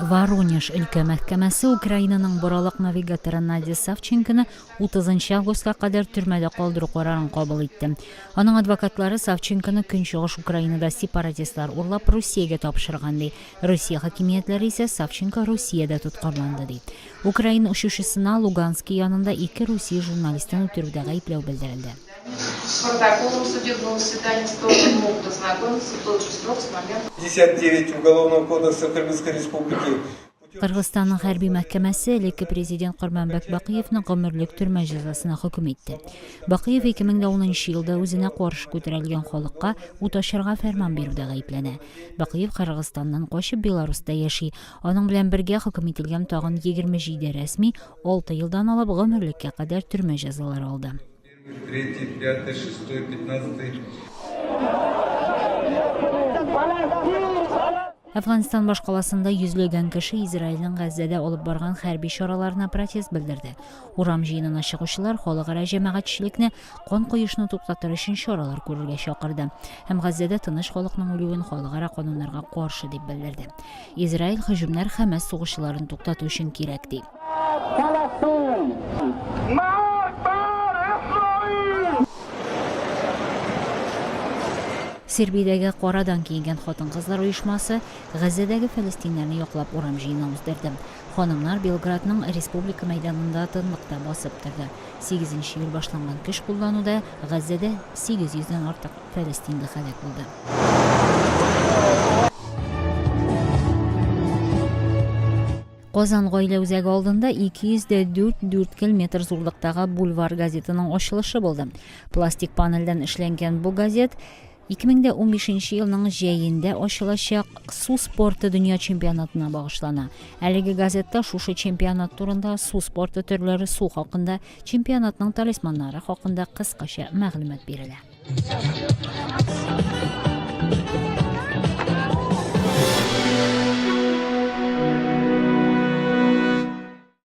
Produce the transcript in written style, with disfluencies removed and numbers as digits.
Воронеж өлкә мәхкәмәсе Украинаның боралык навигаторы Надя Савченконы 30 августка кадәр төрмәдә калдыру карарын кабул итте. Аның адвокатлары Савченконы Көнчыгыш Украинада сепаратистлар урлап Русиягә тапшырган ди. Русия хакимиятләре исә Савченко Русиядә тоткарланды ди. Украина учучысына Луганский янында 2 Русия журналистын үтерүдә гаепләү белдерелде. С протоколом судебного заседания стороны могут ознакомиться в тот же срок с момента 59 Уголовного кодекса Кыргызской Республики. Кыргызстанның хәрби мәхкәмәсе элекке президент Курманбек Бакыевны гомерлек төрмә җәзасына хөкем итте. Бакыев 2010 елда үзенә каршы күтәрелгән халыкка ут ачарга фәрман бирүдә гаепләнә. Бакыев Кыргызстаннан качып Беларуста яши. Аның белән бергә хөкем ителгән тагын 27 рәсми 6 елдан алып гомерлеккә кадәр төрмә җәзалары алды. 3, 5, 6, 15. Әфганстан башкаласында йөзләгән кеше Израильнең Газзада алып барган хәрби чараларына протест белдерде. Урам җыенына чыгучылар халыкара җәмәгатьчелекне кан коешны туктатыр өчен чаралар күрергә чакырды. Һәм Газзада тыныч халыкның үлүен халыкара кануннарга каршы дип белдерде. Израиль һөҗүмнәр Хәмәс сугышларын туктату өчен кирәк ди. Сербиядәге карадан киенгән хатын-кызлар оешмасы Газзадагы фәлестиннәрне яклап урам җыены уздырды. Ханымнар Белградның Республика мәйданында тынлыкта басып торды. 8 ел башланган көч куллануда Газзада 800дән артык фәлестинле һәлак булды. Казан гаилә үзәге алдында 204 км зурлыктагы Бульвар газетының ачылышы булды. Пластик панельдән эшләнгән бу газет 2015 елның җәендә ачылачак су спорты дөнья чемпионатына багышлана. Әлеге газетта шушы чемпионат турында, су спорты төрләре, су хакында, чемпионатның талисманнары хакында кыскача мәгълүмат бирелә.